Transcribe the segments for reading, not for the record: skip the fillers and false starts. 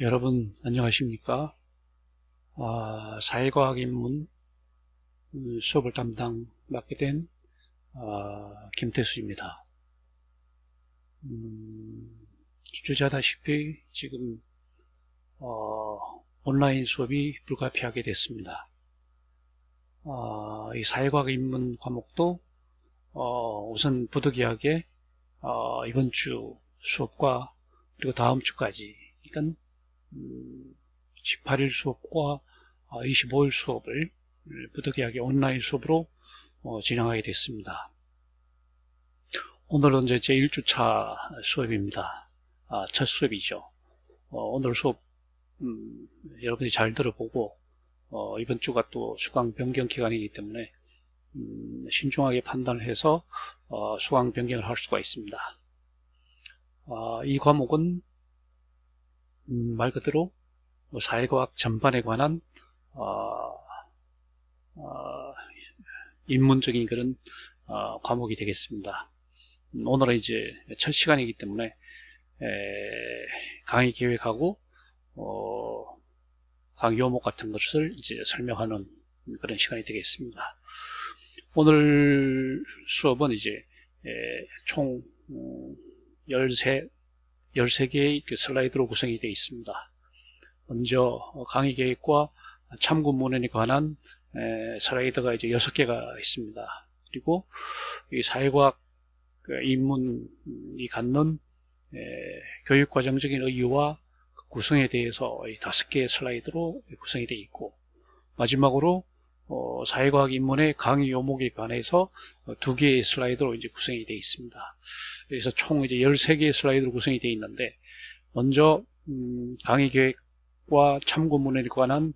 여러분 안녕하십니까? 사회과학 입문 수업을 맡게 된 김태수입니다. 주저다시피 지금 온라인 수업이 불가피하게 됐습니다. 이 사회과학 입문 과목도 우선 부득이하게 이번 주 수업과 그리고 다음 주까지, 그러니까 18일 수업과 25일 수업을 부득이하게 온라인 수업으로 진행하게 됐습니다. 오늘은 이제 제 1주차 수업입니다. 첫 수업이죠. 오늘 수업 여러분이 잘 들어보고 이번 주가 또 수강 변경 기간이기 때문에 신중하게 판단을 해서 수강 변경을 할 수가 있습니다. 이 과목은 말 그대로 사회과학 전반에 관한 입문적인 그런 과목이 되겠습니다. 오늘은 이제 첫 시간이기 때문에 강의 계획하고 강의 요목 같은 것을 이제 설명하는 그런 시간이 되겠습니다. 오늘 수업은 이제 총 13개의 슬라이드로 구성이 되어 있습니다. 먼저 강의 계획과 참고문헌에 관한 슬라이드가 이제 6개가 있습니다. 그리고 이 사회과학 입문이 갖는 교육과정적인 의의와 구성에 대해서 5개의 슬라이드로 구성이 되어 있고, 마지막으로 사회과학 입문의 강의 요목에 관해서 2개의 슬라이드로 이제 구성이 되어 있습니다. 그래서 총 이제 13개의 슬라이드로 구성이 되어 있는데, 먼저 강의 계획과 참고문헌에 관한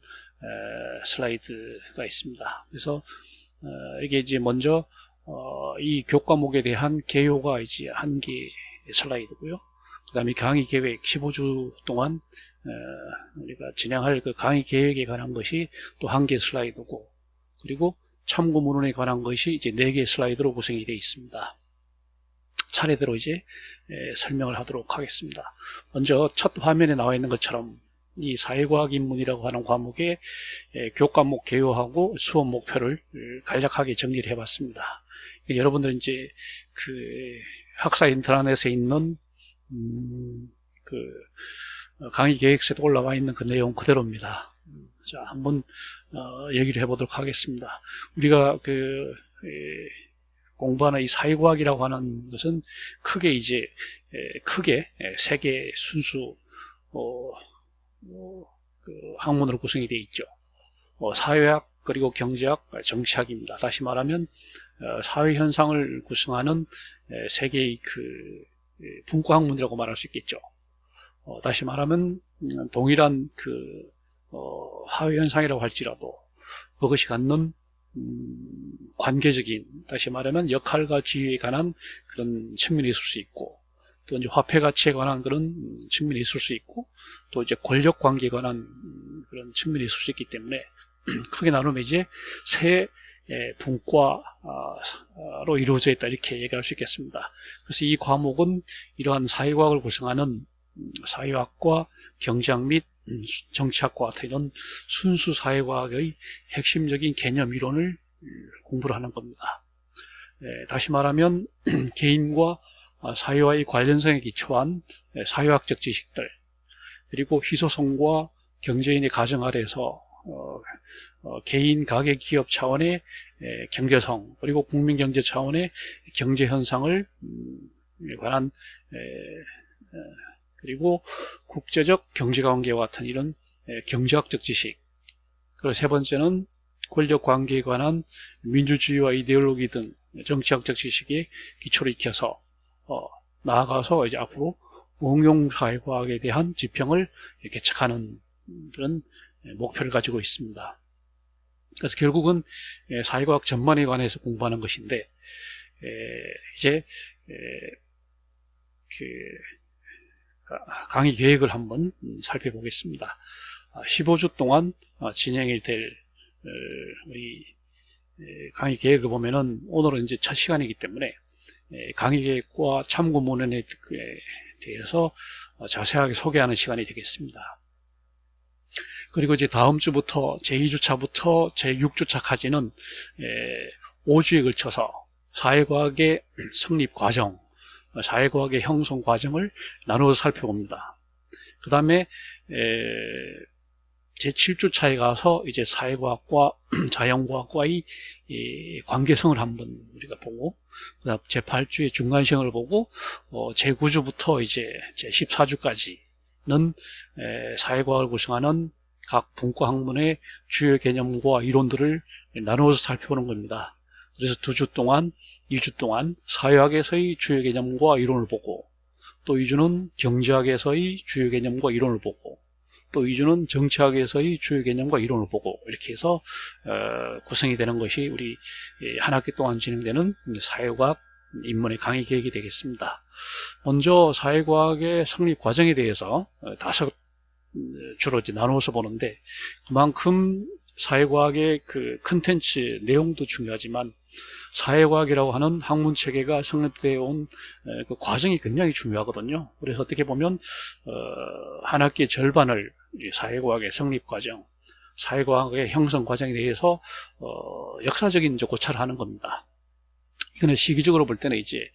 슬라이드가 있습니다. 그래서 이게 이제 먼저 이 교과목에 대한 개요가 이제 1개 슬라이드고요. 그 다음에 강의 계획 15주 동안 우리가 진행할 그 강의 계획에 관한 것이 또 1개 슬라이드고, 그리고 참고문헌에 관한 것이 이제 4개 슬라이드로 구성이 되어 있습니다. 차례대로 이제 설명을 하도록 하겠습니다. 먼저 첫 화면에 나와 있는 것처럼 이 사회과학 입문이라고 하는 과목의 교과목 개요하고 수업 목표를 간략하게 정리를 해봤습니다. 여러분들은 이제 그 학사 인트라넷에 있는 강의 계획서에 올라와 있는 그 내용 그대로입니다. 자, 한번 얘기를 해보도록 하겠습니다. 우리가 공부하는 이 사회과학이라고 하는 것은 크게 이제 세 개의 순수 학문으로 구성이 되어 있죠. 사회학, 그리고 경제학, 정치학입니다. 다시 말하면 사회 현상을 구성하는 세 개의 분과 학문이라고 말할 수 있겠죠. 다시 말하면 동일한 사회 현상이라고 할지라도 그것이 갖는 관계적인, 다시 말하면 역할과 지위에 관한 그런 측면이 있을 수 있고, 또 이제 화폐 가치에 관한 그런 측면이 있을 수 있고, 또 이제 권력 관계에 관한 그런 측면이 있을 수 있기 때문에 크게 나누면 이제 세 분과로 이루어져 있다, 이렇게 얘기할 수 있겠습니다. 그래서 이 과목은 이러한 사회과학을 구성하는 사회학과 경제학 및 정치학과 같은 이런 순수 사회과학의 핵심적인 개념 이론을 공부를 하는 겁니다. 다시 말하면 개인과 사회와의 관련성에 기초한 사회학적 지식들, 그리고 희소성과 경제인의 가정 아래에서 개인, 가계, 기업 차원의 경제성, 그리고 국민경제 차원의 경제 현상을 관한, 그리고 국제적 경제관계와 같은 이런 경제학적 지식, 그리고 세 번째는 권력관계에 관한 민주주의와 이데올로기 등 정치학적 지식에 기초를 익혀서 나아가서 이제 앞으로 응용사회과학에 대한 지평을 개척하는 그런 목표를 가지고 있습니다. 그래서 결국은 사회과학 전반에 관해서 공부하는 것인데, 이제 강의 계획을 한번 살펴보겠습니다. 15주 동안 진행이 될 우리 강의 계획을 보면은, 오늘은 이제 첫 시간이기 때문에 강의 계획과 참고문헌에 대해서 자세하게 소개하는 시간이 되겠습니다. 그리고 이제 다음 주부터 제2주차부터 제6주차까지는 5주에 걸쳐서 사회과학의 성립 과정, 사회과학의 형성 과정을 나누어서 살펴봅니다. 그 다음에 제7주차에 가서 이제 사회과학과 자연과학과의 관계성을 한번 우리가 보고, 그다음 제8주의 중간시험을 보고, 제9주부터 이제 제14주까지는 사회과학을 구성하는 각 분과 학문의 주요 개념과 이론들을 나누어서 살펴보는 겁니다. 그래서 2주 동안, 2주 동안 사회학에서의 주요 개념과 이론을 보고, 또 2주는 경제학에서의 주요 개념과 이론을 보고, 또 2주는 정치학에서의 주요 개념과 이론을 보고, 이렇게 해서 구성이 되는 것이 우리 한 학기 동안 진행되는 사회과학 입문의 강의 계획이 되겠습니다. 먼저 사회과학의 성립 과정에 대해서 5주로 이제 나누어서 보는데, 그만큼 사회과학의 그 컨텐츠 내용도 중요하지만 사회과학이라고 하는 학문 체계가 성립되어 온 그 과정이 굉장히 중요하거든요. 그래서 어떻게 보면 한 학기의 절반을 사회과학의 성립 과정, 사회과학의 형성 과정에 대해서 역사적인 이제 고찰을 하는 겁니다. 이거는 시기적으로 볼 때는 이제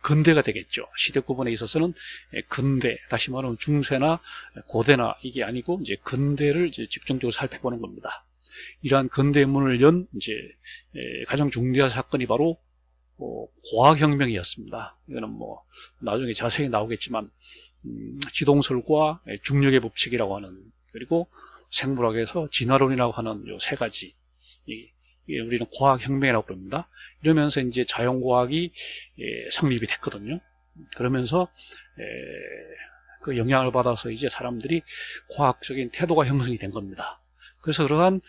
근대가 되겠죠. 시대 구분에 있어서는 근대, 다시 말하면 중세나 고대나 이게 아니고 이제 근대를 이제 집중적으로 살펴보는 겁니다. 이러한 근대의 문을 연 이제 가장 중대한 사건이 바로 과학혁명이었습니다. 이거는 뭐 나중에 자세히 나오겠지만 지동설과 중력의 법칙이라고 하는, 그리고 생물학에서 진화론이라고 하는 요 세 가지, 우리는 과학혁명이라고 부릅니다. 이러면서 이제 자연과학이 성립이 됐거든요. 그러면서 그 영향을 받아서 이제 사람들이 과학적인 태도가 형성이 된 겁니다. 그래서 그러한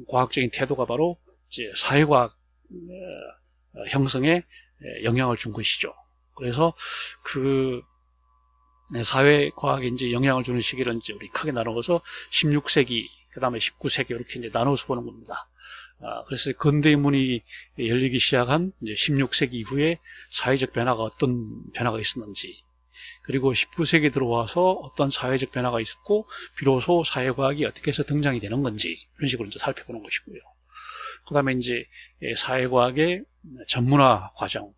과학적인 태도가 바로 이제 사회과학 형성에 영향을 준 것이죠. 그래서 그 사회과학에 이제 영향을 주는 시기를 이제 우리 크게 나누어서 16세기, 그 다음에 19세기 이렇게 이제 나눠서 보는 겁니다. 그래서 근대의 문이 열리기 시작한 이제 16세기 이후에 사회적 변화가 어떤 변화가 있었는지, 그리고 19세기 들어와서 어떤 사회적 변화가 있었고 비로소 사회과학이 어떻게 해서 등장이 되는 건지, 이런 식으로 이제 살펴보는 것이고요. 그 다음에 이제 사회과학의 전문화 과정을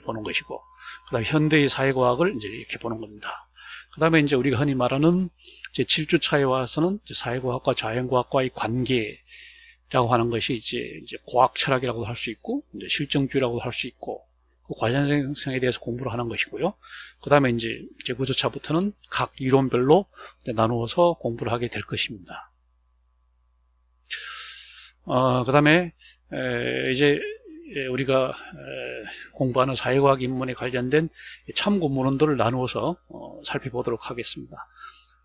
보는 것이고, 그 다음에 현대의 사회과학을 이제 이렇게 보는 겁니다. 그 다음에 이제 우리가 흔히 말하는 제 7주차에 와서는 이제 사회과학과 자연과학과의 관계라고 하는 것이 이제 과학 철학이라고도 할 수 있고, 이제 실정주의라고도 할 수 있고, 그 관련성에 대해서 공부를 하는 것이고요. 그 다음에 이제 제9주차부터는 각 이론별로 나누어서 공부를 하게 될 것입니다. 그 다음에 이제 우리가 공부하는 사회과학 입문에 관련된 참고 문헌들을 나누어서 살펴보도록 하겠습니다.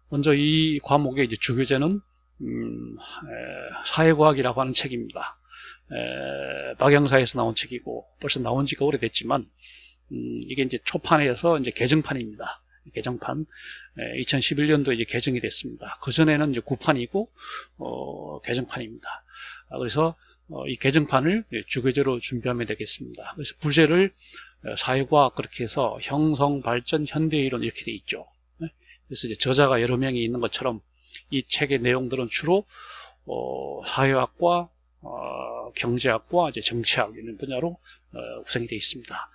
먼저 이 과목의 이제 주교재는 사회과학이라고 하는 책입니다. 박영사에서 나온 책이고 벌써 나온 지가 오래됐지만 이게 이제 초판에서 이제 개정판입니다. 개정판 2011년도에 이제 개정이 됐습니다. 그 전에는 이제 구판이고 개정판입니다. 그래서 이 개정판을 주교재로 준비하면 되겠습니다. 그래서 부제를 사회과학 그렇게 해서 형성, 발전, 현대이론 이렇게 돼 있죠. 그래서 이제 저자가 여러 명이 있는 것처럼 이 책의 내용들은 주로 사회학과 경제학과 이제 정치학 이런 분야로 구성이 되어 있습니다.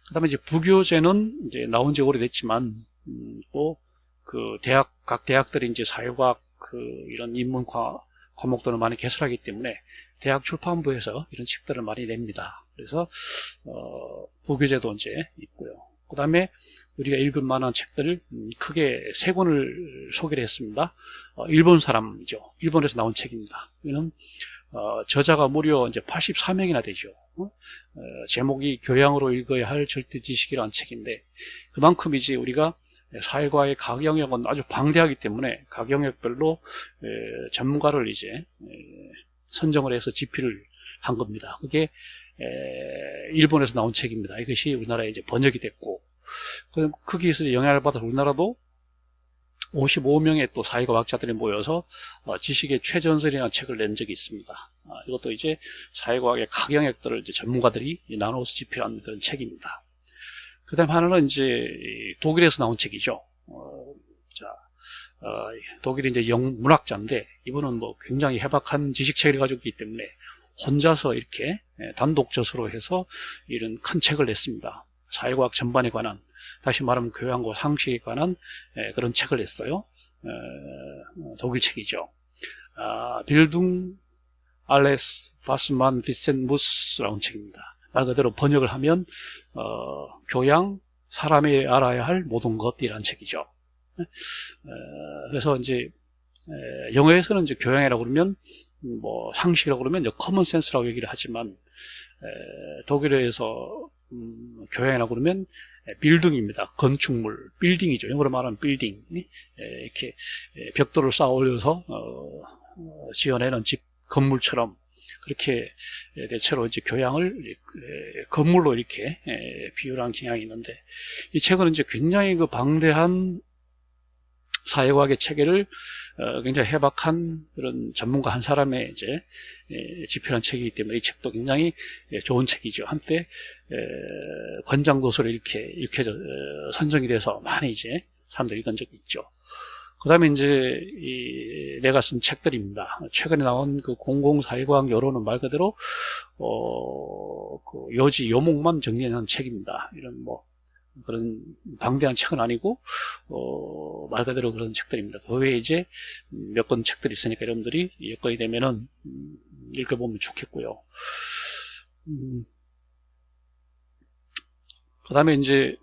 그다음에 이제 부교재는 이제 나온 지 오래됐지만 또 그 각 대학들이 이제 사회과학 그 이런 인문 과목들을 많이 개설하기 때문에 대학 출판부에서 이런 책들을 많이 냅니다. 그래서 부교재도 이제 있고요. 그 다음에 우리가 읽을 만한 책들을 크게 3권을 소개를 했습니다. 일본 사람이죠. 일본에서 나온 책입니다. 이는 저자가 무려 이제 84명이나 되죠. 제목이 교양으로 읽어야 할 절대 지식이라는 책인데, 그만큼 이제 우리가 사회과의 각 영역은 아주 방대하기 때문에 각 영역별로 전문가를 이제 선정을 해서 집필을 한 겁니다. 그게 일본에서 나온 책입니다. 이것이 우리나라에 이제 번역이 됐고, 거기에서 영향을 받아서 우리나라도 55명의 또 사회과학자들이 모여서 지식의 최전선이라는 책을 낸 적이 있습니다. 이것도 이제 사회과학의 각 영역들을 이제 전문가들이 나눠서 집필한 그런 책입니다. 그 다음 하나는 이제 독일에서 나온 책이죠. 독일이 이제 문학자인데 이분은 뭐 굉장히 해박한 지식체계를 가지고 있기 때문에 혼자서 이렇게 단독 저서로 해서 이런 큰 책을 냈습니다. 사회과학 전반에 관한, 다시 말하면 교양과 상식에 관한 그런 책을 냈어요. 독일 책이죠. 빌둥 알레스 바스만 비센무스라는 책입니다. 말 그대로 번역을 하면 교양, 사람이 알아야 할 모든 것이라는 책이죠. 그래서 이제 영어에서는 이제 교양이라고 그러면 뭐 상식이라고 그러면 이제 커먼 센스라고 얘기를 하지만 독일어에서 교양이라고 그러면 빌딩입니다. 건축물, 빌딩이죠. 영어로 말하면 빌딩. 이렇게 벽돌을 쌓아 올려서 지어내는 집 건물처럼 그렇게 대체로 이제 교양을 건물로 이렇게 비유한 경향이 있는데, 이 책은 이제 굉장히 그 방대한 사회과학의 체계를 굉장히 해박한 그런 전문가 한 사람의 이제 집필한 책이기 때문에 이 책도 굉장히 좋은 책이죠. 한때 권장도서로 이렇게 선정이 돼서 많이 이제 사람들이 읽은 적이 있죠. 그 다음에 이제 내가 쓴 책들입니다. 최근에 나온 그 공공사회과학 여론은 말 그대로 그 요지 요목만 정리한 책입니다. 이런 뭐 그런 방대한 책은 아니고 말 그대로 그런 책들입니다. 그 외에 이제 몇 권 책들이 있으니까 여러분들이 여건이 되면은 읽어보면 좋겠고요. 그 다음에 이제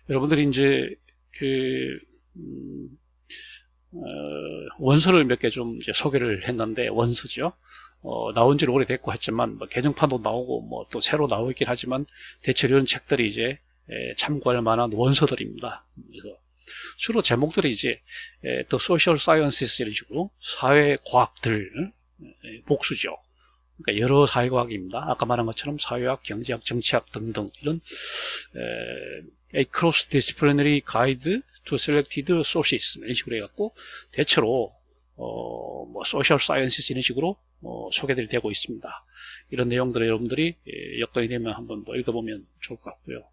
여러분들이 이제 그 원서를 몇 개 좀 이제 소개를 했는데, 원서죠. 나온 지는 오래됐고 했지만 뭐 개정판도 나오고 뭐 또 새로 나오고 있긴 하지만 대체로 이런 책들이 이제 참고할 만한 원서들입니다. 그래서 주로 제목들이 이제 The Social Sciences 이런 식으로 사회과학들 복수죠. 그러니까 여러 사회과학입니다. 아까 말한 것처럼 사회학, 경제학, 정치학 등등 이런 A Cross-Disciplinary Guide to Selected Sources 이런 식으로 해갖고 대체로 뭐 Social Sciences 이런 식으로 소개들이 되고 있습니다. 이런 내용들을 여러분들이 여건이 되면 한번 뭐 읽어보면 좋을 것 같고요.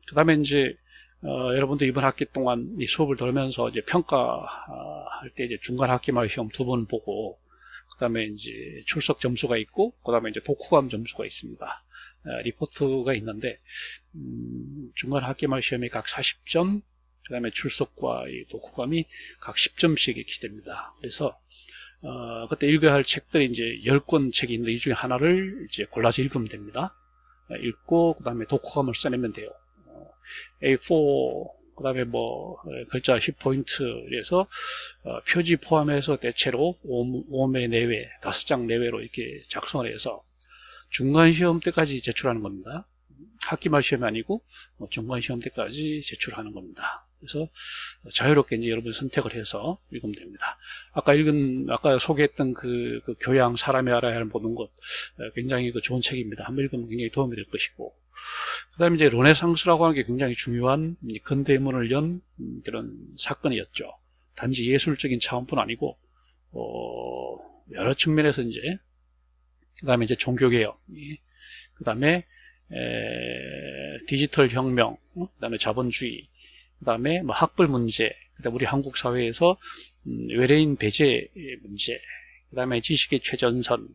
그 다음에 이제 여러분들 이번 학기 동안 이 수업을 들으면서 이제 평가할 때 이제 중간 학기 말 시험 2번 보고, 그 다음에 이제 출석 점수가 있고, 그 다음에 이제 독후감 점수가 있습니다. 리포트가 있는데, 중간 학기 말 시험이 각 40점, 그 다음에 출석과 이 독후감이 각 10점씩 이렇게 됩니다. 그래서, 그때 읽어야 할 책들이 이제 10권 책이 있는데, 이 중에 하나를 이제 골라서 읽으면 됩니다. 읽고, 그 다음에 독후감을 써내면 돼요. A4, 그 다음에 뭐 글자 10포인트에서 표지 포함해서 대체로 5매 내외, 5장 내외로 이렇게 작성을 해서 중간 시험 때까지 제출하는 겁니다. 학기 말 시험이 아니고 중간 시험 때까지 제출하는 겁니다. 그래서 자유롭게 이제 여러분 선택을 해서 읽으면 됩니다. 아까 소개했던 그 교양, 사람이 알아야 할 모든 것, 굉장히 그 좋은 책입니다. 한번 읽으면 굉장히 도움이 될 것이고, 그 다음에 이제 르네상스라고 하는 게 굉장히 중요한 근대문을 연 그런 사건이었죠. 단지 예술적인 차원뿐 아니고, 여러 측면에서 이제, 그 다음에 이제 종교개혁, 그 다음에 디지털 혁명, 그 다음에 자본주의, 그 다음에 뭐 학벌 문제, 그 다음에 우리 한국 사회에서 외래인 배제 문제, 그 다음에 지식의 최전선,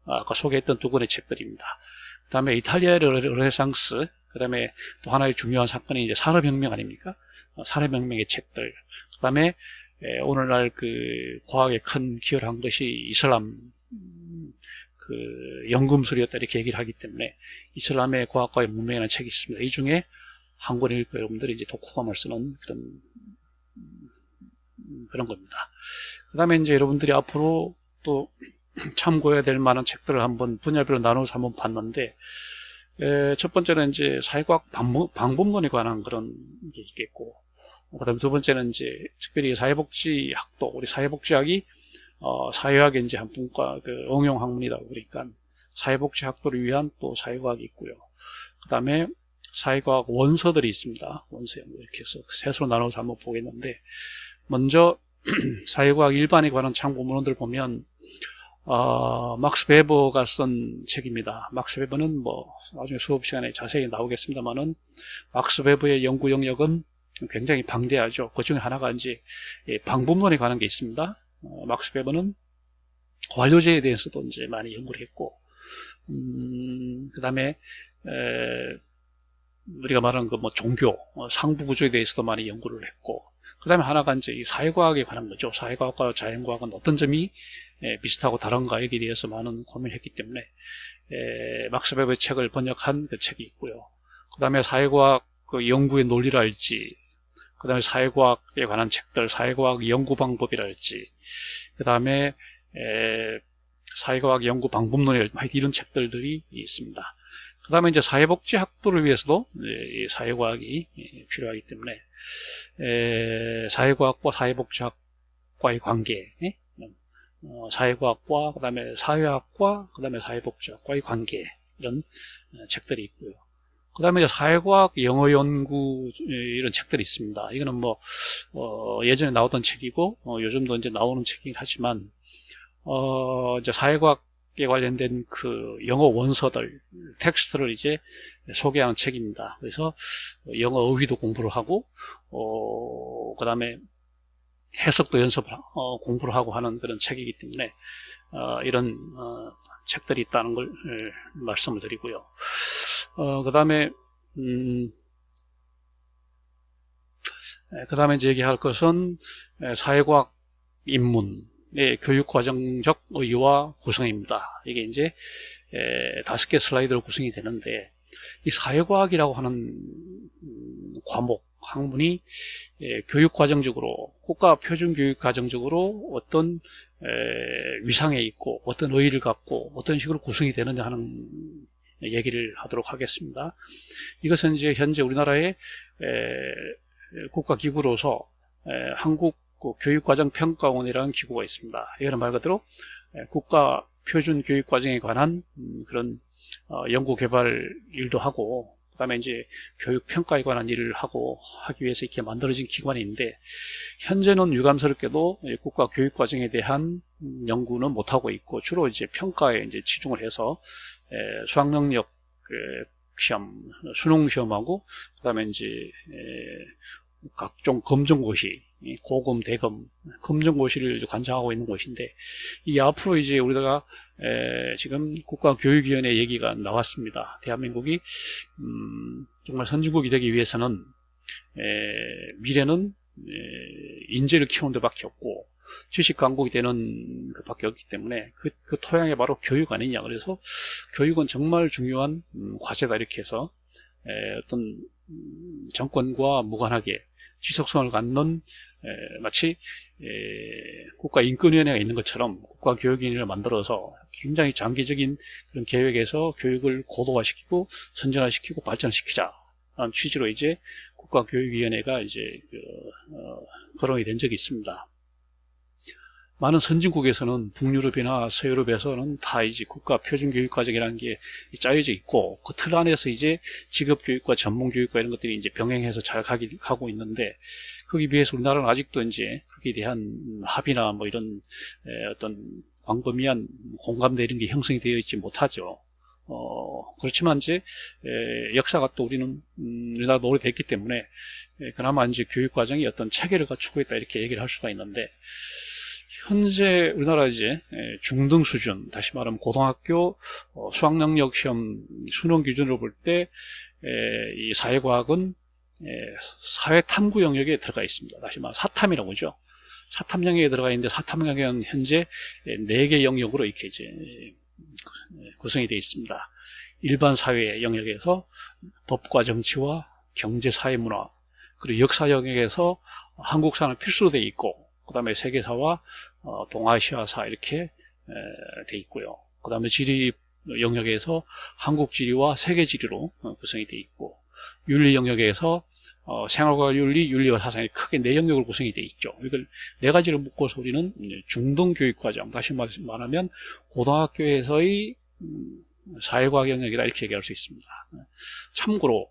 아까 소개했던 두 권의 책들입니다. 그 다음에 이탈리아의 르네상스, 그 다음에 또 하나의 중요한 사건이 이제 산업혁명 아닙니까? 산업혁명의 책들. 그 다음에 오늘날 그 과학에 큰 기여를 한 것이 이슬람 그 연금술이었다 이렇게 얘기를 하기 때문에 이슬람의 과학과의 문명이라는 책이 있습니다. 이 중에 한 권을 읽고 여러분들이 이제 독후감을 쓰는 그런 겁니다. 그 다음에 이제 여러분들이 앞으로 또 참고해야 될 만한 책들을 한번 분야별로 나눠서 한번 봤는데, 첫 번째는 이제 사회과학 방법론에 관한 그런 게 있겠고, 그 다음에 두 번째는 이제 특별히 사회복지학도, 우리 사회복지학이 사회학의 이제 한 분과 그 응용학문이다 보니까 사회복지학도를 위한 또 사회과학이 있고요. 그 다음에 사회과학 원서들이 있습니다. 원서 이렇게 해서 셋으로 나눠서 한번 보겠는데, 먼저 사회과학 일반에 관한 참고 문헌들 보면 막스 베버가 쓴 책입니다. 막스 베버는 뭐 나중에 수업 시간에 자세히 나오겠습니다만은 막스 베버의 연구 영역은 굉장히 방대하죠. 그 중에 하나가 이제 방법론에 관한 게 있습니다. 막스 베버는 완료제에 대해서도 이제 많이 연구를 했고, 그 다음에 우리가 말하는 그 뭐 종교, 상부 구조에 대해서도 많이 연구를 했고, 그 다음에 하나가 이제 이 사회과학에 관한 거죠. 사회과학과 자연과학은 어떤 점이 비슷하고 다른가 여기에 대해서 많은 고민을 했기 때문에 막스 베버의 책을 번역한 그 책이 있고요. 그 다음에 사회과학 그 연구의 논리랄지, 그 다음에 사회과학에 관한 책들, 사회과학 연구 방법이랄지, 그 다음에 사회과학 연구 방법론이랄지, 이런 책들이 있습니다. 그 다음에 이제 사회복지학도를 위해서도 사회과학이 필요하기 때문에 사회과학과 사회복지학과의 관계, 사회과학과 그 다음에 사회학과 그 다음에 사회복지학과의 관계, 이런 책들이 있고요. 그 다음에 사회과학 영어 연구 이런 책들이 있습니다. 이거는 뭐 예전에 나오던 책이고 요즘도 이제 나오는 책이긴 하지만 이제 사회과학에 관련된 그 영어 원서들, 텍스트를 이제 소개하는 책입니다. 그래서 영어 어휘도 공부를 하고 그 다음에 해석도 연습을 공부를 하고 하는 그런 책이기 때문에 이런 책들이 있다는 걸 말씀을 드리고요. 그 다음에 이제 얘기할 것은 사회과학 입문의 교육과정적 의의와 구성입니다. 이게 이제 5개 슬라이드로 구성이 되는데, 이 사회과학이라고 하는 과목, 학문이 교육과정적으로, 국가표준교육과정적으로 어떤 위상에 있고 어떤 의의를 갖고 어떤 식으로 구성이 되느냐 하는 얘기를 하도록 하겠습니다. 이것은 이제 현재 우리나라의 국가기구로서 한국교육과정평가원이라는 기구가 있습니다. 이거는 말 그대로 국가표준교육과정에 관한 그런 연구개발 일도 하고, 그 다음에 이제 교육평가에 관한 일을 하기 위해서 이렇게 만들어진 기관인데, 현재는 유감스럽게도 국가교육과정에 대한 연구는 못하고 있고, 주로 이제 평가에 이제 치중을 해서 수학능력 시험, 수능시험하고, 그 다음에 이제 각종 검정고시, 고검, 대검, 검정고시를 관장하고 있는 곳인데, 이 앞으로 이제 우리가 지금 국가교육위원회 얘기가 나왔습니다. 대한민국이 정말 선진국이 되기 위해서는 미래는 인재를 키우는 데밖에 없고 지식 강국이 되는 것밖에 없기 때문에 그 토양이 바로 교육 아니냐. 그래서 교육은 정말 중요한 과제다, 이렇게 해서 어떤 정권과 무관하게 지속성을 갖는 마치 국가인권위원회가 있는 것처럼 국가교육위원회를 만들어서 굉장히 장기적인 그런 계획에서 교육을 고도화시키고 선진화시키고 발전시키자 라는 취지로 이제 국가교육위원회가 이제 거론이 된 적이 있습니다. 많은 선진국에서는 북유럽이나 서유럽에서는 다 이제 국가표준교육과정이라는 게 짜여져 있고, 그 틀 안에서 이제 직업교육과 전문교육과 이런 것들이 이제 병행해서 잘 가고 있는데, 거기에 비해서 우리나라는 아직도 이제 거기에 대한 합의나 뭐 이런 어떤 광범위한 공감대 이런 게 형성이 되어 있지 못하죠. 그렇지만 이제 역사가 또 우리나라도 오래됐기 때문에 그나마 이제 교육과정이 어떤 체계를 갖추고 있다, 이렇게 얘기를 할 수가 있는데, 현재 우리나라 이제 중등 수준, 다시 말하면 고등학교 수학능력 시험 수능 기준으로 볼 때 이 사회과학은 사회탐구 영역에 들어가 있습니다. 다시 말하면 사탐이라고 하죠. 사탐 영역에 들어가 있는데, 사탐 영역은 현재 4개 영역으로 이렇게 이제 구성이 되어 있습니다. 일반 사회 영역에서 법과 정치와 경제, 사회, 문화, 그리고 역사 영역에서 한국사는 필수로 되어 있고, 그 다음에 세계사와 동아시아사 이렇게 돼 있고요. 그 다음에 지리 영역에서 한국지리와 세계지리로 구성이 돼 있고, 윤리 영역에서 생활과 윤리, 윤리와 사상이 크게 4영역으로 구성이 돼 있죠. 이걸 4가지를 묶어서 우리는 중등교육과정, 다시 말하면 고등학교에서의 사회과학 영역이라 이렇게 얘기할 수 있습니다. 참고로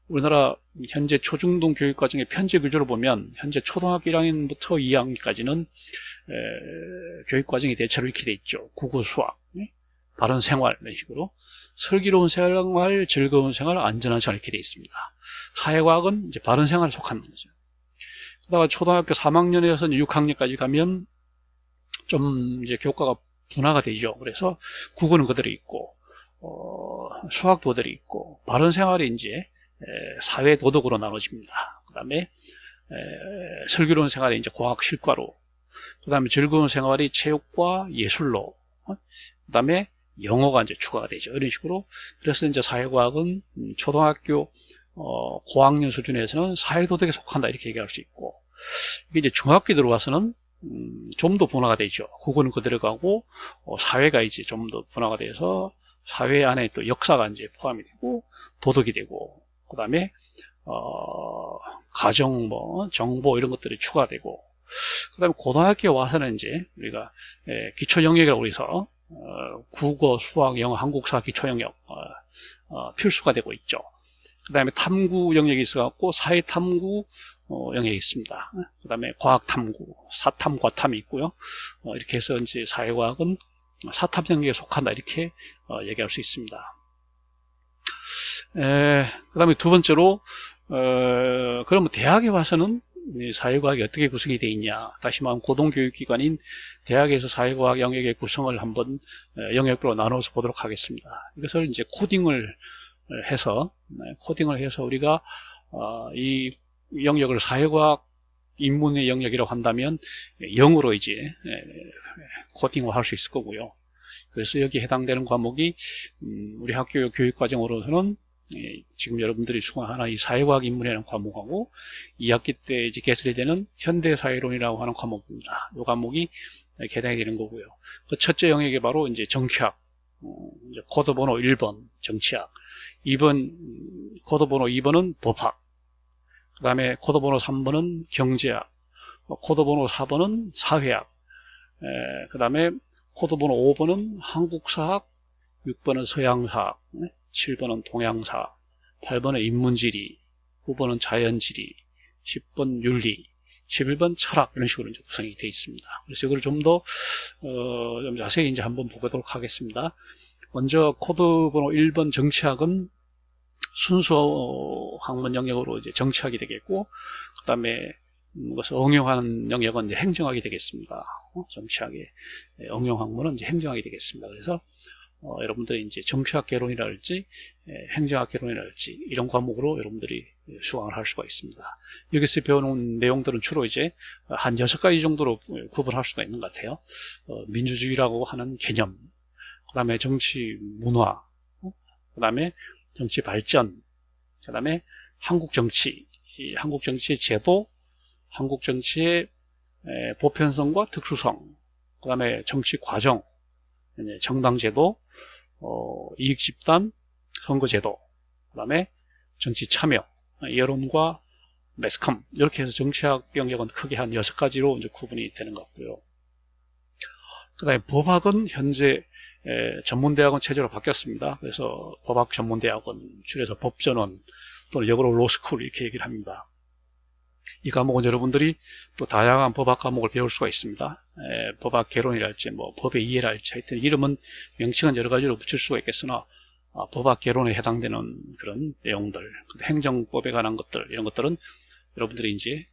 우리나라 현재 초중등 교육과정의 편제 구조를 보면 현재 초등학교 1학년부터 2학년까지는 교육과정이 대체로 이렇게 돼 있죠. 국어, 수학, 바른 생활 이런 식으로 슬기로운 생활, 즐거운 생활, 안전한 생활 이렇게 돼 있습니다. 사회과학은 이제 바른 생활에 속하는 거죠. 그러다가 초등학교 3학년에서 6학년까지 가면 좀 이제 교과가 분화가 되죠. 그래서 국어는 그대로 있고 수학도 그대로 있고 바른 생활이 이제 사회 도덕으로 나눠집니다. 그 다음에 슬기로운 생활이 이제 과학 실과로, 그 다음에 즐거운 생활이 체육과 예술로, 그 다음에 영어가 이제 추가가 되죠. 이런 식으로. 그래서 이제 사회과학은 초등학교 고학년 수준에서는 사회도덕에 속한다 이렇게 얘기할 수 있고, 이게 이제 중학교 들어와서는 좀 더 분화가 되죠. 국어는 그대로 가고 사회가 이제 좀 더 분화가 돼서 사회 안에 또 역사가 이제 포함이 되고 도덕이 되고, 그 다음에 가정, 뭐 정보 이런 것들이 추가되고, 그 다음에 고등학교에 와서는 이제 우리가 기초 영역이라고 해서 국어, 수학, 영어, 한국사 기초 영역 필수가 되고 있죠. 그 다음에 탐구 영역이 있어갖고 사회 탐구 영역이 있습니다. 그 다음에 과학 탐구, 사탐, 과탐이 있고요. 이렇게 해서 이제 사회과학은 사탐 영역에 속한다 이렇게 얘기할 수 있습니다. 그 다음에 두 번째로 그러면 대학에 와서는 사회과학이 어떻게 구성이 되어 있냐, 다시 말하면 고등교육기관인 대학에서 사회과학 영역의 구성을 한번 영역별로 나눠서 보도록 하겠습니다. 이것을 이제 코딩을 해서 우리가 이 영역을 사회과학 인문의 영역이라고 한다면 영어로 이제 코딩을 할 수 있을 거고요. 그래서 여기 해당되는 과목이 우리 학교 교육과정으로서는 지금 여러분들이 수강하는 이 사회과학 인문이라는 과목하고 2학기 때 이제 개설이 되는 현대사회론이라고 하는 과목입니다. 이 과목이 개당이 되는 거고요. 그 첫째 영역이 바로 이제 정치학, 이제 코드 번호 1번 정치학, 2번 코드 번호 2번은 법학, 그 다음에 코드 번호 3번은 경제학, 코드 번호 4번은 사회학, 그 다음에 코드 번호 5번은 한국사학, 6번은 서양사학, 7번은 동양사, 8번은 인문지리, 9번은 자연지리, 10번 윤리, 11번 철학, 이런 식으로 이제 구성이 되어 있습니다. 그래서 이걸 좀 더 좀 자세히 이제 한번 보도록 하겠습니다. 먼저 코드 번호 1번 정치학은 순수 학문 영역으로 이제 정치학이 되겠고, 그 다음에 그것을 응용하는 영역은 이제 행정학이 되겠습니다. 정치학의 응용 학문은 이제 행정학이 되겠습니다. 그래서 여러분들이 이제 정치학 개론이랄지 행정학 개론이랄지 이런 과목으로 여러분들이 수강을 할 수가 있습니다. 여기서 배우는 내용들은 주로 이제 한 6가지 정도로 구분할 수가 있는 것 같아요. 민주주의라고 하는 개념, 그 다음에 정치 문화, 그 다음에 정치 발전, 그 다음에 한국 정치, 한국 정치의 제도, 한국 정치의 보편성과 특수성, 그 다음에 정치 과정, 정당제도, 이익집단, 선거제도, 그 다음에 정치 참여, 여론과 매스컴, 이렇게 해서 정치학 영역은 크게 한 6가지로 이제 구분이 되는 것 같고요. 그 다음에 법학은 현재 전문대학원 체제로 바뀌었습니다. 그래서 법학 전문대학원, 줄여서 법전원, 또는 역으로 로스쿨 이렇게 얘기를 합니다. 이 과목은 여러분들이 또 다양한 법학 과목을 배울 수가 있습니다. 법학 개론이랄지 뭐 법의 이해랄지 하여튼 이름은 명칭은 여러 가지로 붙일 수가 있겠으나 법학 개론에 해당되는 그런 내용들, 행정법에 관한 것들, 이런 것들은 여러분들이 이제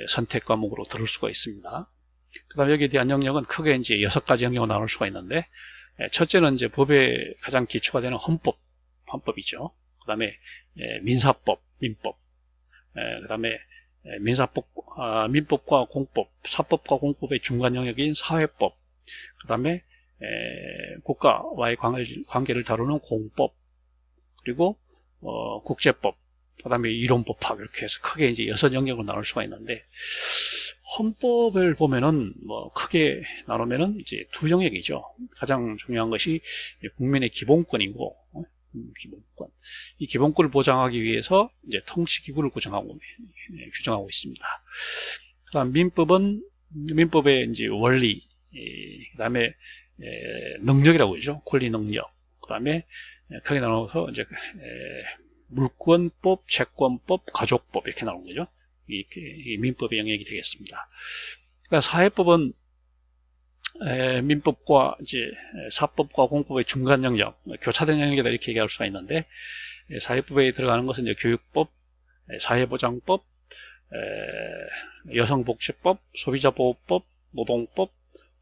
선택 과목으로 들을 수가 있습니다. 그 다음 여기에 대한 영역은 크게 이제 6가지 영역으로 나눌 수가 있는데, 첫째는 이제 법의 가장 기초가 되는 헌법이죠. 그 다음에 민사법, 민법, 그 다음에 민법과 공법, 사법과 공법의 중간 영역인 사회법, 그 다음에 국가와의 관계를 다루는 공법, 그리고 국제법, 그 다음에 이론법학, 이렇게 해서 크게 이제 6영역으로 나눌 수가 있는데, 헌법을 보면은 뭐 크게 나누면은 이제 2영역이죠. 가장 중요한 것이 국민의 기본권이고, 기본권. 이 기본권을 보장하기 위해서 이제 통치기구를 규정하고 있습니다. 그다음 민법의 이제 원리, 그다음에 능력이라고 하죠. 권리 능력. 그다음에 크게 나눠서 이제 물권법, 채권법, 가족법 이렇게 나오는 거죠. 이 민법의 영역이 되겠습니다. 그러니까 사회법은 민법과 이제 사법과 공법의 중간 영역, 교차된 영역이다 이렇게 얘기할 수가 있는데, 사회법에 들어가는 것은 이제 교육법, 사회보장법, 여성복지법, 소비자보호법, 노동법,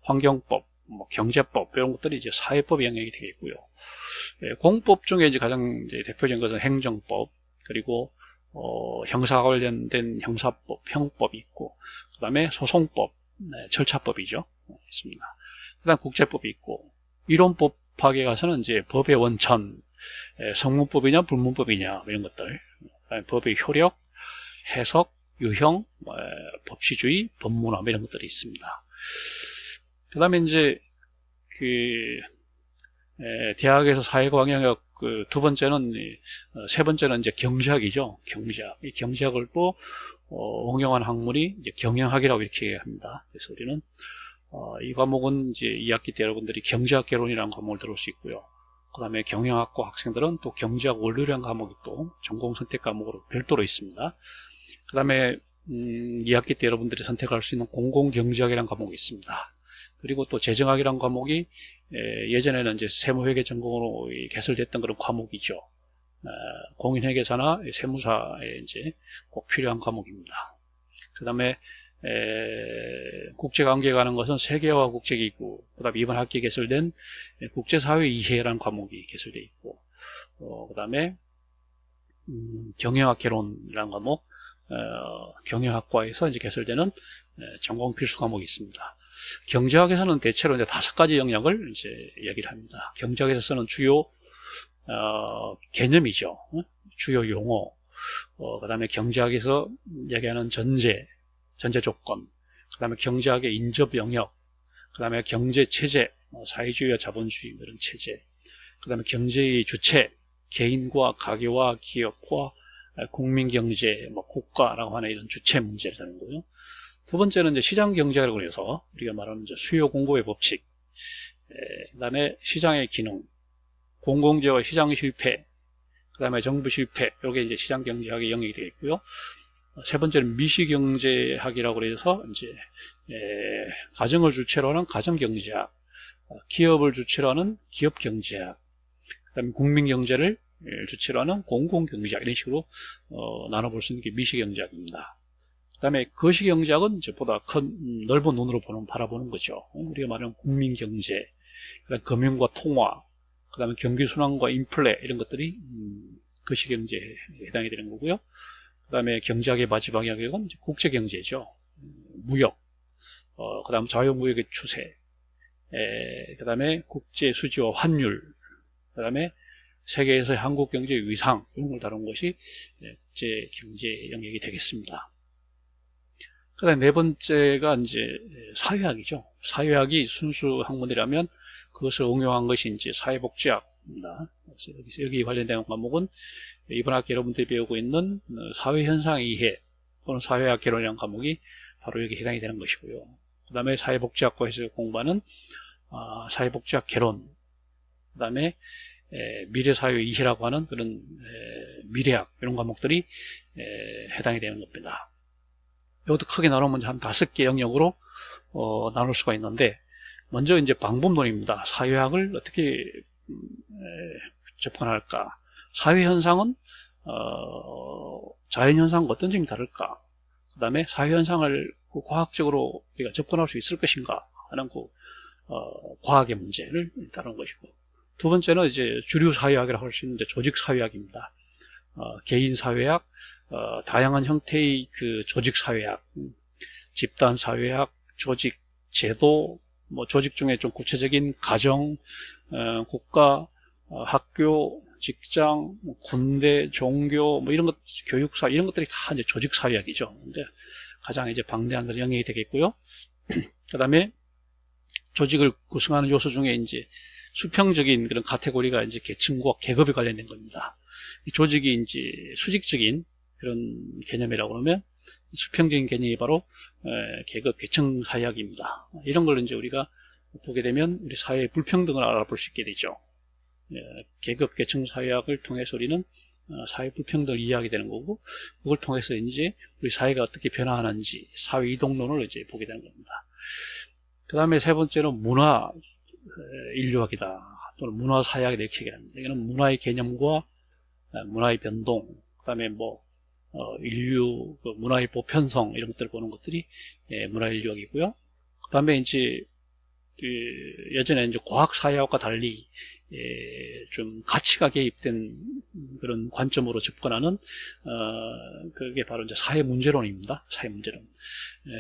환경법, 경제법 이런 것들이 이제 사회법 영역이 되겠고요. 공법 중에 이제 가장 이제 대표적인 것은 행정법, 그리고 형사 관련된 형사법, 형법이 있고, 그 다음에 소송법, 절차법이죠. 있습니다. 그 다음 국제법이 있고, 이론법 파악에 가서는 이제 법의 원천, 성문법이냐 불문법이냐 이런 것들, 법의 효력, 해석, 유형, 법치주의, 법문화 이런 것들이 있습니다. 그 다음에 이제 대학에서 사회과학 영역 두 번째는, 세 번째는 이제 경제학이죠. 경제학. 이 경제학을 또 응용한 학문이 이제 경영학이라고 이렇게 얘기합니다. 그래서 우리는 이 과목은 이제 2학기 때 여러분들이 경제학 개론이라는 과목을 들을 수 있고요. 그 다음에 경영학과 학생들은 또 경제학 원료라는 과목이 또 전공 선택 과목으로 별도로 있습니다. 그 다음에 2학기 때 여러분들이 선택할 수 있는 공공경제학이라는 과목이 있습니다. 그리고 또 재정학이라는 과목이 예전에는 이제 세무회계 전공으로 개설됐던 그런 과목이죠. 공인회계사나 세무사에 이제 꼭 필요한 과목입니다. 그 다음에 국제관계에 관한 것은 세계화 국제기구, 그 다음에 이번 학기에 개설된 국제사회이해라는 과목이 개설되어 있고, 그 다음에 경영학 개론이라는 과목, 경영학과에서 이제 개설되는 전공 필수 과목이 있습니다. 경제학에서는 대체로 이제 5가지 영역을 이제 이야기를 합니다. 경제학에서 쓰는 주요 개념이죠. 주요 용어, 그 다음에 경제학에서 얘기하는 전제 조건, 그 다음에 경제학의 인접 영역, 그 다음에 경제체제, 사회주의와 자본주의 이런 체제, 그 다음에 경제의 주체, 개인과 가계와 기업과 국민경제, 국가라고 하는 이런 주체 문제를 다루는 거고요. 두 번째는 이제 시장경제라고 해서 우리가 말하는 이제 수요 공급의 법칙, 그 다음에 시장의 기능, 공공재와 시장 실패, 그 다음에 정부 실패, 이게 이제 시장경제학의 영역이 되겠고요. 세 번째는 미시경제학이라고 해서 이제 가정을 주체로 하는 가정경제학, 기업을 주체로 하는 기업경제학, 그 다음에 국민경제를 주체로 하는 공공경제학, 이런 식으로 나눠볼 수 있는 게 미시경제학입니다. 그 다음에 거시경제학은 이제 보다 큰 넓은 눈으로 바라보는 거죠. 우리가 말하는 국민경제, 그다음 금융과 통화, 그 다음에 경기순환과 인플레 이런 것들이 거시경제에 해당이 되는 거고요. 그 다음에 경제학의 마지막 영역은 국제경제죠. 무역, 그 다음 자유무역의 추세, 그 다음에 국제수지와 환율, 그 다음에 세계에서 한국 경제의 위상, 이런 걸 다룬 것이 국제경제 영역이 되겠습니다. 그 다음에 네 번째가 이제 사회학이죠. 사회학이 순수 학문이라면 그것을 응용한 것이 이제 사회복지학입니다. 그래서 여기 관련된 과목은 이번 학기 여러분들이 배우고 있는 사회현상 이해 또는 사회학 개론이라는 과목이 바로 여기 해당이 되는 것이고요. 그 다음에 사회복지학과에서 공부하는 사회복지학 개론, 그 다음에 미래사회 이해라고 하는 그런 미래학 이런 과목들이 해당이 되는 겁니다. 이것도 크게 나누면 한 5개 영역으로 나눌 수가 있는데, 먼저 이제 방법론입니다. 사회학을 어떻게 접근할까? 사회현상은 자연현상과 어떤 점이 다를까? 그 다음에 사회현상을 과학적으로 우리가 접근할 수 있을 것인가 하는 과학의 문제를 다루는 것이고, 두 번째는 이제 주류 사회학이라고 할 수 있는 조직 사회학입니다. 개인 사회학, 다양한 형태의 조직 사회학, 집단 사회학, 조직 제도, 조직 중에 좀 구체적인 가정, 국가, 학교, 직장, 군대, 종교, 이런 것, 교육사, 이런 것들이 다 이제 조직 사회학이죠. 근데 가장 이제 방대한 그런 영역이 되겠고요. 그 다음에 조직을 구성하는 요소 중에 이제 수평적인 그런 카테고리가 이제 계층과 계급에 관련된 겁니다. 이 조직이 이제 수직적인 그런 개념이라고 그러면 수평적인 개념이 바로 계급, 계층 사회학입니다. 이런 걸 이제 우리가 보게 되면 우리 사회의 불평등을 알아볼 수 있게 되죠. 계급, 계층 사회학을 통해서 우리는 사회 불평등을 이해하게 되는 거고, 그걸 통해서 이제 우리 사회가 어떻게 변화하는지 사회 이동론을 이제 보게 되는 겁니다. 그 다음에 세 번째는 문화 인류학이다, 또는 문화 사회학이다 이렇게 얘기합니다. 이거는 문화의 개념과 문화의 변동, 그 다음에 뭐 인류 문화의 보편성 이런 것들을 보는 것들이 문화 인류학이고요. 그 다음에 이제 예전에 이제 과학 사회학과 달리 좀 가치가 개입된 그런 관점으로 접근하는 그게 바로 이제 사회 문제론입니다. 사회 문제론.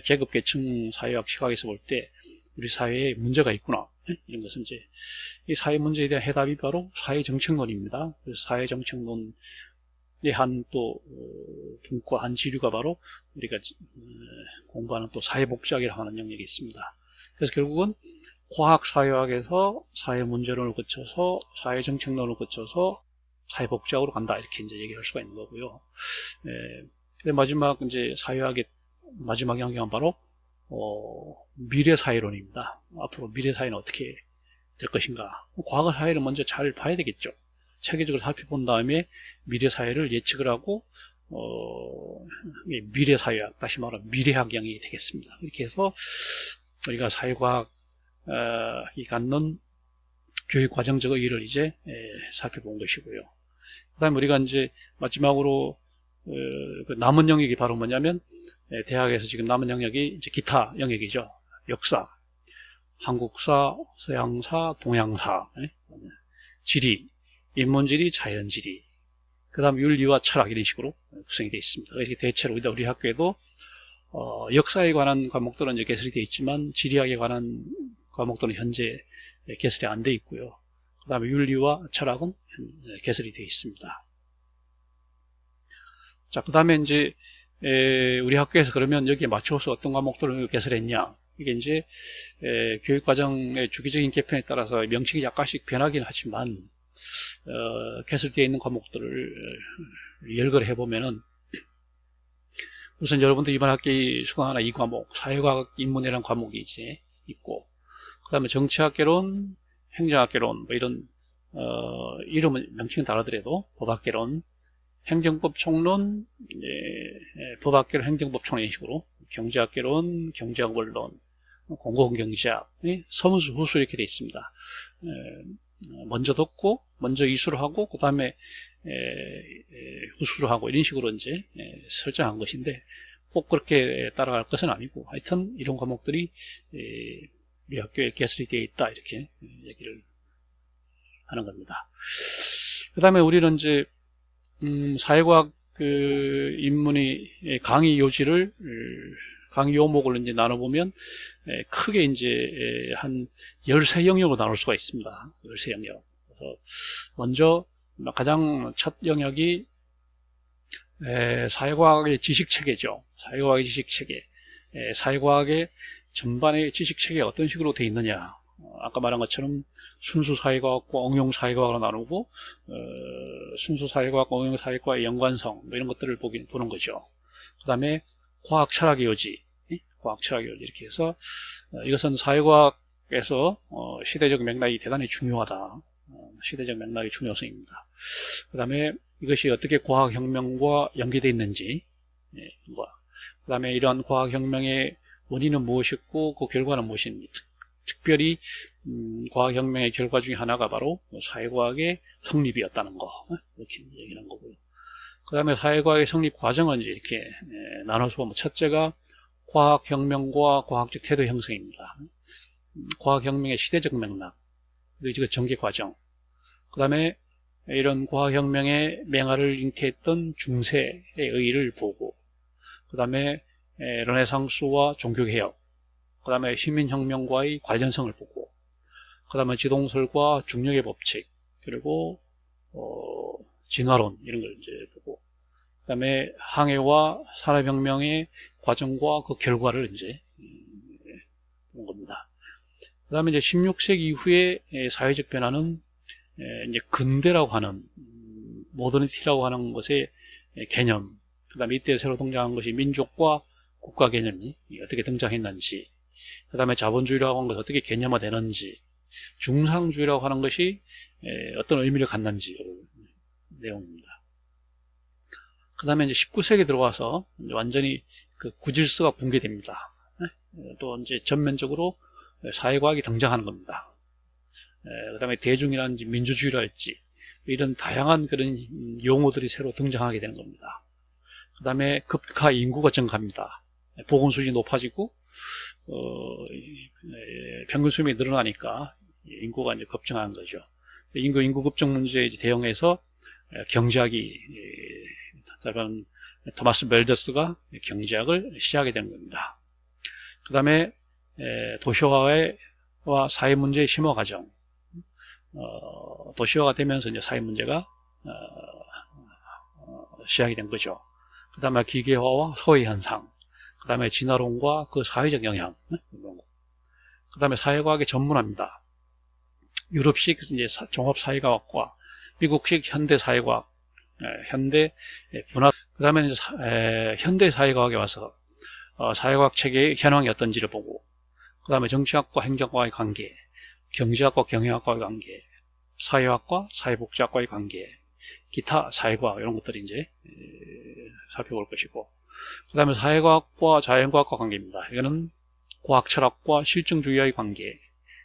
계급 계층 사회학 시각에서 볼 때 우리 사회에 문제가 있구나, 이런 것은 이제 이 사회 문제에 대한 해답이 바로 사회 정책론입니다. 그래서 사회 정책론의 한 또 분과 한 지류가 바로 우리가 공부하는 또 사회복지학이라고 하는 영역이 있습니다. 그래서 결국은 과학사회학에서 사회문제론을 거쳐서 사회정책론을 거쳐서 사회복지학으로 간다, 이렇게 이제 얘기할 수가 있는 거고요. 근데 마지막 이제 사회학의 마지막 영역은 바로 미래사회론입니다. 앞으로 미래사회는 어떻게 될 것인가. 과거사회를 먼저 잘 봐야 되겠죠. 체계적으로 살펴본 다음에 미래사회를 예측을 하고 미래사회학, 다시 말하면 미래학 영역이 되겠습니다. 이렇게 해서 우리가 사회과학이 갖는 교육과정적 의의를 이제 살펴본 것이고요. 그 다음에 우리가 이제 마지막으로 남은 영역이 바로 뭐냐면, 대학에서 지금 남은 영역이 이제 기타 영역이죠. 역사, 한국사, 서양사, 동양사, 지리, 인문지리, 자연지리, 그 다음 윤리와 철학, 이런 식으로 구성이 되어 있습니다. 그래서 대체로 우리 학교에도 역사에 관한 과목들은 이제 개설이 되어 있지만 지리학에 관한 과목들은 현재 개설이 안 되어 있고요. 그 다음에 윤리와 철학은 개설이 되어 있습니다. 자, 그 다음에 이제 우리 학교에서 그러면 여기에 맞춰서 어떤 과목들을 개설했냐, 이게 이제 교육과정의 주기적인 개편에 따라서 명칭이 약간씩 변하긴 하지만 개설되어 있는 과목들을 열거를 해보면은, 우선 여러분들 이번 학기 수강하는 이 과목 사회과학 인문이라는 과목이 이제 있고, 그 다음에 정치학개론, 행정학개론, 뭐 이런 이름은 명칭은 다르더라도 법학개론, 행정법 총론, 법학개론, 행정법 총론, 이런 식으로 경제학개론, 경제학 원론, 공공경제학, 서문수, 후수 이렇게 되어 있습니다. 먼저 듣고 먼저 이수를 하고 그 다음에 후수를 하고, 이런 식으로 이제 설정한 것인데, 꼭 그렇게 따라갈 것은 아니고, 하여튼 이런 과목들이 우리 학교에 개설이 되어 있다, 이렇게 얘기를 하는 겁니다. 그 다음에 우리는 이제 사회과학 인문의 강의 요지를, 강의 요목을 이제 나눠보면 크게 이제 한 13영역으로 나눌 수가 있습니다. 13영역. 그래서 먼저 가장 첫 영역이 사회과학의 지식체계죠. 사회과학의 지식체계. 사회과학의 전반의 지식체계가 어떤 식으로 되어 있느냐. 아까 말한 것처럼 순수사회과학과 응용사회과학으로 나누고, 순수사회과학과 응용사회과학의 연관성, 뭐 이런 것들을 보는 거죠. 그 다음에 과학철학의 요지, 과학철학의 요지, 이렇게 해서 이것은 사회과학에서 시대적 맥락이 대단히 중요하다. 시대적 맥락의 중요성입니다. 그 다음에 이것이 어떻게 과학혁명과 연계되어 있는지, 그 다음에 이러한 과학혁명의 원인은 무엇이고 그 결과는 무엇인지, 특별히 과학혁명의 결과 중에 하나가 바로 사회과학의 성립이었다는 거, 이렇게 얘기하는 거고요. 그 다음에 사회과학의 성립 과정은 이제 이렇게 나눠서 보면, 첫째가 과학혁명과 과학적 태도 형성입니다. 과학혁명의 시대적 맥락, 그리고 전개 과정, 그 다음에 이런 과학혁명의 맹화를 잉태했던 중세의 의의를 보고, 그 다음에 르네상스와 종교개혁, 그 다음에 시민혁명과의 관련성을 보고, 그 다음에 지동설과 중력의 법칙, 그리고 진화론, 이런 걸 이제 보고, 그 다음에 항해와 산업혁명의 과정과 그 결과를 이제 보는 겁니다. 그 다음에 이제 16세기 이후의 사회적 변화는 이제 근대라고 하는, 모더니티라고 하는 것의 개념, 그 다음에 이때 새로 등장한 것이 민족과 국가 개념이 어떻게 등장했는지, 그 다음에 자본주의라고 하는 것이 어떻게 개념화되는지, 중상주의라고 하는 것이 어떤 의미를 갖는지 내용입니다. 그 다음에 이제 19세기 들어와서 이제 완전히 그 구질서가 붕괴됩니다. 또 이제 전면적으로 사회과학이 등장하는 겁니다. 그 다음에 대중이라든지 민주주의랄지 이런 다양한 그런 용어들이 새로 등장하게 되는 겁니다. 그 다음에 급하 인구가 증가합니다. 보건 수준이 높아지고 평균 수명이 늘어나니까 인구가 이제 급증하는 거죠. 인구 급증 문제에 대응해서 경제학이 다른 토마스 멜더스가 경제학을 시작하게 되는 겁니다. 그 다음에 도시화와 사회 문제의 심화 과정, 도시화가 되면서 이제 사회 문제가 시작이 된 거죠. 그 다음에 기계화와 소외 현상, 그 다음에 진화론과 그 사회적 영향, 그 다음에 사회과학의 전문화입니다. 유럽식 이제 종합사회과학과 미국식 현대사회과학, 현대 분화, 그 다음에 이제 현대사회과학에 와서 사회과학 체계의 현황이 어떤지를 보고, 그 다음에 정치학과 행정과의 관계, 경제학과 경영학과의 관계, 사회학과 사회복지학과의 관계, 기타 사회과학 이런 것들이 이제 살펴볼 것이고, 그 다음에 사회과학과 자연과학과 관계입니다. 이거는 과학철학과 실증주의와의 관계,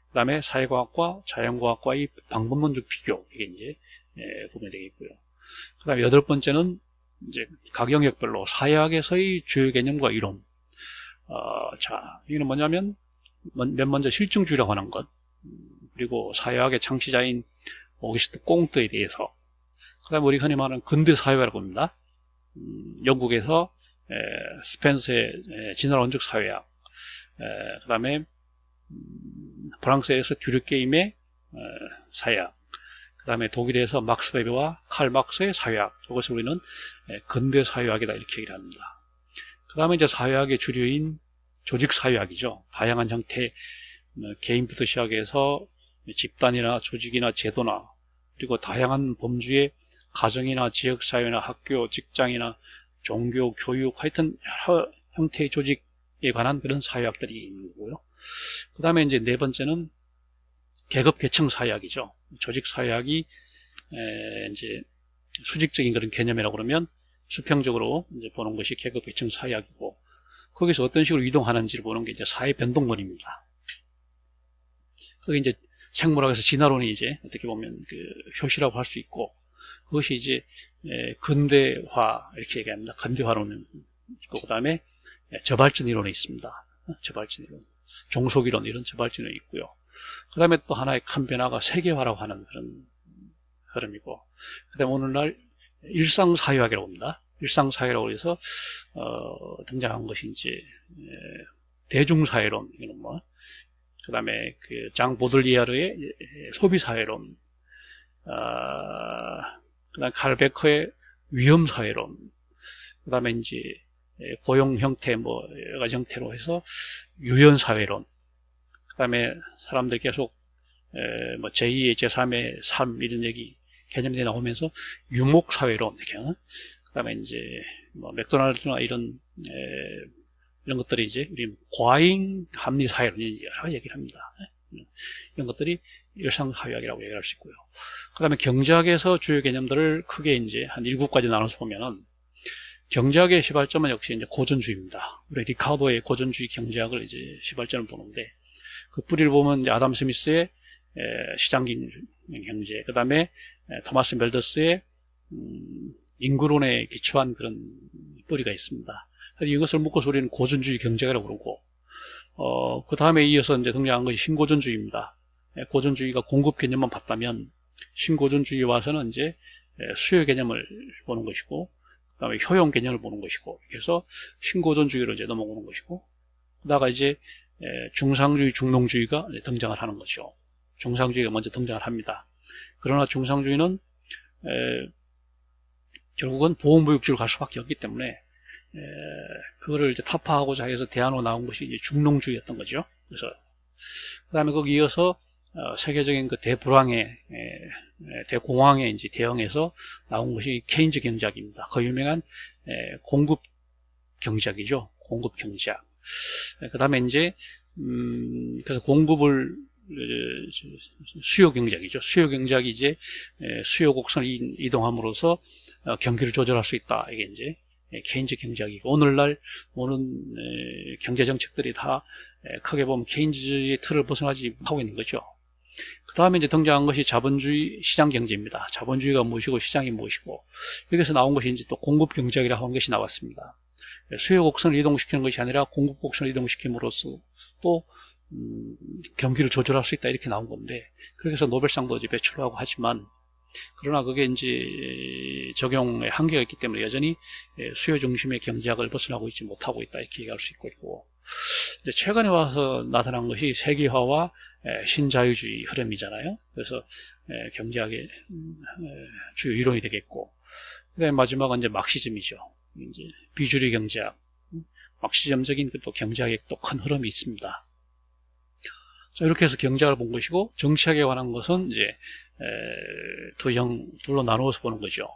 그 다음에 사회과학과 자연과학과의 방법론적 비교, 이게 이제 보면 되겠고요. 그 다음에 8번째는 이제 각 영역별로 사회학에서의 주요 개념과 이론. 자, 이거는 뭐냐면 맨 먼저 실증주의라고 하는 것, 그리고 사회학의 창시자인 오기스트 꽁트에 대해서, 그 다음에 우리 흔히 말하는 근대사회라고 합니다. 영국에서 스펜서의 진화론적 사회학, 그 다음에 프랑스에서 듀르게임의 사회학, 그 다음에 독일에서 막스 베베와 칼 막스의 사회학, 이것을 우리는 근대사회학이다 이렇게 얘기를 합니다. 그 다음에 이제 사회학의 주류인 조직사회학이죠. 다양한 형태, 개인부터 시작해서 집단이나 조직이나 제도나, 그리고 다양한 범주의 가정이나 지역사회나 학교, 직장이나 종교, 교육, 하여튼 여러 형태의 조직에 관한 그런 사회학들이 있는 거고요. 그 다음에 이제 4번째는 계급계층 사회학이죠. 조직사회학이 이제 수직적인 그런 개념이라고 그러면 수평적으로 이제 보는 것이 계급계층 사회학이고, 거기서 어떤 식으로 이동하는지를 보는 게 이제 사회변동론입니다. 그게 이제 생물학에서 진화론이 이제 어떻게 보면 그 효시라고 할 수 있고, 그것이 이제 근대화 이렇게 얘기합니다. 근대화론은 있고, 그 다음에 저발전 이론이 있습니다. 저발전 이론, 종속이론 이런 저발전 이론이 있고요. 그 다음에 또 하나의 큰 변화가 세계화라고 하는 그런 흐름이고, 그 다음에 오늘날 일상사회학이라고 합니다. 일상사회라고 해서 등장한 것이 이제 대중사회론, 이건 뭐, 그 다음에 그 장 보들리아르의 소비사회론, 그 다음에 칼 베커의 위험사회론, 그 다음에 이제 고용 형태, 뭐 여러 가지 형태로 해서 유연사회론, 그 다음에 사람들 계속 뭐 제2의 제3의 삶 이런 얘기 개념이 나오면서 유목사회론, 이렇게, 그 다음에 이제 뭐 맥도날드나 이런 것들이 이제 우리 과잉 합리 사회론 여러 얘기를 합니다. 이런 것들이 일상사회학이라고 얘기할 수 있고요. 그 다음에 경제학에서 주요 개념들을 크게 이제 한 7가지 나눠서 보면은, 경제학의 시발점은 역시 이제 고전주의입니다. 우리 리카도의 고전주의 경제학을 이제 시발점을 보는데, 그 뿌리를 보면 이제 아담 스미스의 시장경제, 그 다음에 토마스 멜더스의 인구론에 기초한 그런 뿌리가 있습니다. 이것을 묶어서 우리는 고전주의 경제학이라고 부르고, 그 다음에 이어서 이제 등장한 것이 신고전주의입니다. 고전주의가 공급 개념만 봤다면, 신고전주의에 와서는 이제 수요 개념을 보는 것이고, 그 다음에 효용 개념을 보는 것이고, 그래서 신고전주의로 이제 넘어오는 것이고, 그다가 이제 중상주의, 중농주의가 등장을 하는 거죠. 중상주의가 먼저 등장을 합니다. 그러나 중상주의는 결국은 보호무역주의로 갈 수밖에 없기 때문에 그거를 이제 타파하고자 해서 대안으로 나온 것이 이제 중농주의였던 거죠. 그래서 그 다음에 거기 이어서 세계적인 그 대불황에 대공황에 이제 대응해서 나온 것이 케인즈 경제학입니다. 그 유명한 공급 경제학이죠. 공급 경제학. 그 다음에 이제 그래서 공급을 수요 경제학이죠. 수요 경제학이 이제 수요 곡선을 이동함으로써 경기를 조절할 수 있다. 이게 이제 케인즈 경제학이고, 오늘날 모든 경제 정책들이 다 크게 보면 케인즈의 틀을 벗어나지 못하고 있는 거죠. 그 다음에 이제 등장한 것이 자본주의 시장 경제입니다. 자본주의가 무엇이고 시장이 무엇이고, 여기서 나온 것이 이제 또 공급 경제학이라고 하는 것이 나왔습니다. 수요 곡선을 이동시키는 것이 아니라 공급 곡선을 이동시킴으로써 또 경기를 조절할 수 있다, 이렇게 나온 건데, 그렇게 해서 노벨상도 이제 배출하고 하지만, 그러나 그게 이제 적용의 한계가 있기 때문에 여전히 수요 중심의 경제학을 벗어나고 있지 못하고 있다, 이렇게 얘기할 수 있고, 이제 최근에 와서 나타난 것이 세계화와 신자유주의 흐름이잖아요. 그래서 경제학의 주요 이론이 되겠고, 그다음에 마지막은 이제 막시즘이죠. 이제 비주류 경제학, 막시즘적인 또 경제학의 또 큰 흐름이 있습니다. 자, 이렇게 해서 경제학을 본 것이고, 정치학에 관한 것은 이제 둘로 나누어서 보는 거죠.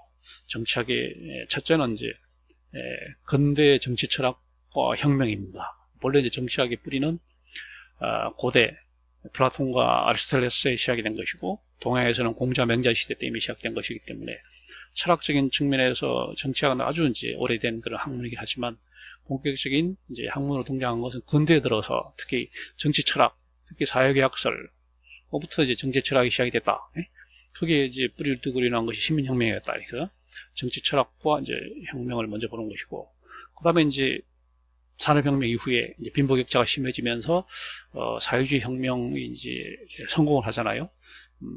정치학의 첫째는 이제 근대 정치 철학과 혁명입니다. 원래 이제 정치학의 뿌리는 고대 플라톤과 아리스토텔레스에 시작이 된 것이고, 동양에서는 공자 명자 시대 때 이미 시작된 것이기 때문에 철학적인 측면에서 정치학은 아주 이제 오래된 그런 학문이긴 하지만, 본격적인 이제 학문으로 등장한 것은 근대에 들어서 특히 정치 철학, 특히 사회계약설부터 이제 정치 철학이 시작이 됐다. 그게 이제 뿌리를 두고 일어난 것이 시민혁명이었다. 그래서 정치 철학과 이제 혁명을 먼저 보는 것이고, 그 다음에 이제 산업혁명 이후에 이제 빈부격차가 심해지면서 사회주의 혁명이 이제 성공을 하잖아요.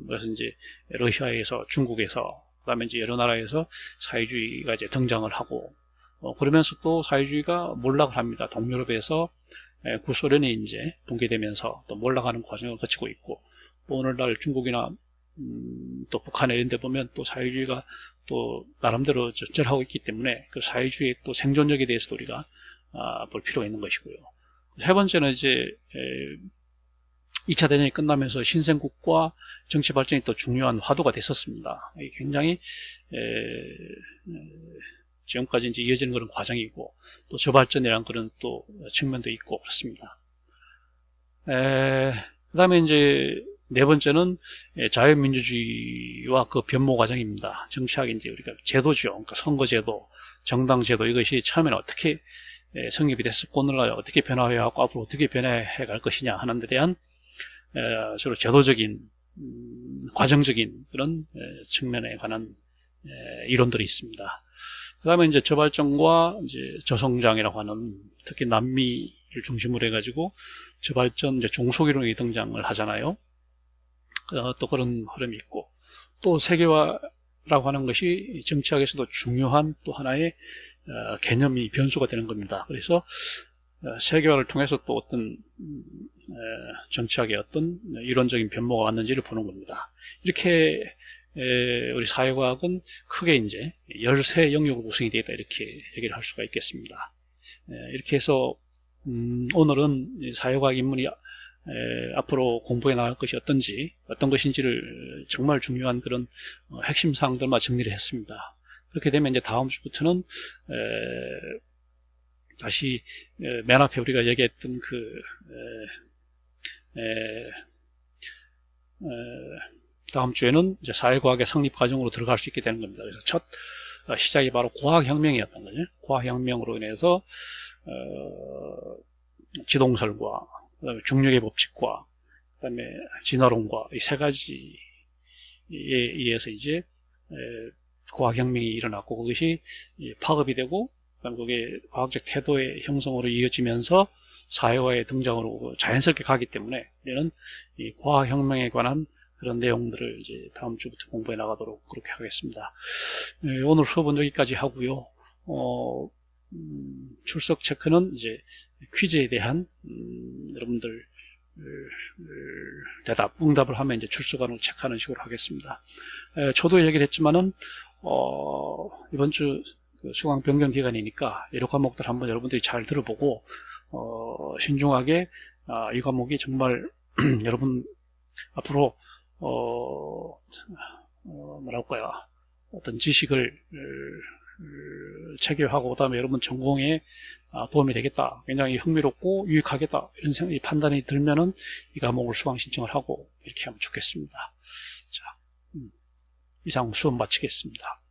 그래서 이제 러시아에서, 중국에서, 그다음에 이제 여러 나라에서 사회주의가 이제 등장을 하고, 그러면서 또 사회주의가 몰락을 합니다. 동유럽에서 구소련이 이제 붕괴되면서 또 몰락하는 과정을 거치고 있고, 또 오늘날 중국이나 또 북한에 이런 데 보면 또 사회주의가 또 나름대로 절하고 있기 때문에 그 사회주의의 또 생존력에 대해서도 우리가 볼 필요가 있는 것이고요. 세 번째는 이제 2차 대전이 끝나면서 신생국과 정치 발전이 또 중요한 화두가 됐었습니다. 굉장히 지금까지 이제 이어지는 그런 과정이고, 또 저발전이라는 그런 또 측면도 있고 그렇습니다. 그 다음에 이제 네 번째는 자유민주주의와 그 변모 과정입니다. 정치학이 이제 우리가 제도죠. 그러니까 선거제도, 정당제도, 이것이 처음에는 어떻게 성립이 됐었고, 오늘날 어떻게 변화해왔고, 앞으로 어떻게 변화해 갈 것이냐 하는 데 대한 주로 제도적인, 과정적인 그런 측면에 관한 이론들이 있습니다. 그 다음에 이제 저발전과 이제 저성장이라고 하는, 특히 남미를 중심으로 해가지고 저발전, 이제 종속이론이 등장을 하잖아요. 또 그런 흐름이 있고, 또 세계화라고 하는 것이 정치학에서도 중요한 또 하나의 개념이 변수가 되는 겁니다. 그래서 세계화를 통해서 또 어떤 정치학의 어떤 이론적인 변모가 왔는지를 보는 겁니다. 이렇게 우리 사회과학은 크게 이제 13 영역으로 구성이 되어 있다, 이렇게 얘기를 할 수가 있겠습니다. 이렇게 해서 오늘은 사회과학 인문이 앞으로 공부해 나갈 것이 어떤 것인지를 정말 중요한 그런 핵심 사항들만 정리를 했습니다. 그렇게 되면 이제 다음 주부터는 다시 맨 앞에 우리가 얘기했던 다음 주에는 이제 사회과학의 성립 과정으로 들어갈 수 있게 되는 겁니다. 그래서 첫 시작이 바로 과학혁명이었던 거죠. 과학혁명으로 인해서 지동설과 그다음에 중력의 법칙과 그다음에 진화론과 이 세 가지에 의해서 이제 과학혁명이 일어났고, 그것이 파급이 되고, 그게 과학적 태도의 형성으로 이어지면서 사회화의 등장으로 자연스럽게 가기 때문에 우리는 이 과학혁명에 관한 그런 내용들을 이제 다음 주부터 공부해 나가도록 그렇게 하겠습니다. 오늘 수업은 여기까지 하고요. 출석 체크는 이제 퀴즈에 대한 여러분들 응답을 하면 이제 출석안을 체크하는 식으로 하겠습니다. 저도 얘기를 했지만은 이번 주 수강 변경 기간이니까 여러 과목들 한번 여러분들이 잘 들어보고 신중하게 이 과목이 정말 여러분 앞으로 뭐랄까요, 어떤 지식을 체계화하고 그다음에 여러분 전공에 도움이 되겠다, 굉장히 흥미롭고 유익하겠다, 이런 생각이 판단이 들면은 이 과목을 수강 신청을 하고 이렇게 하면 좋겠습니다. 자, 이상 수업 마치겠습니다.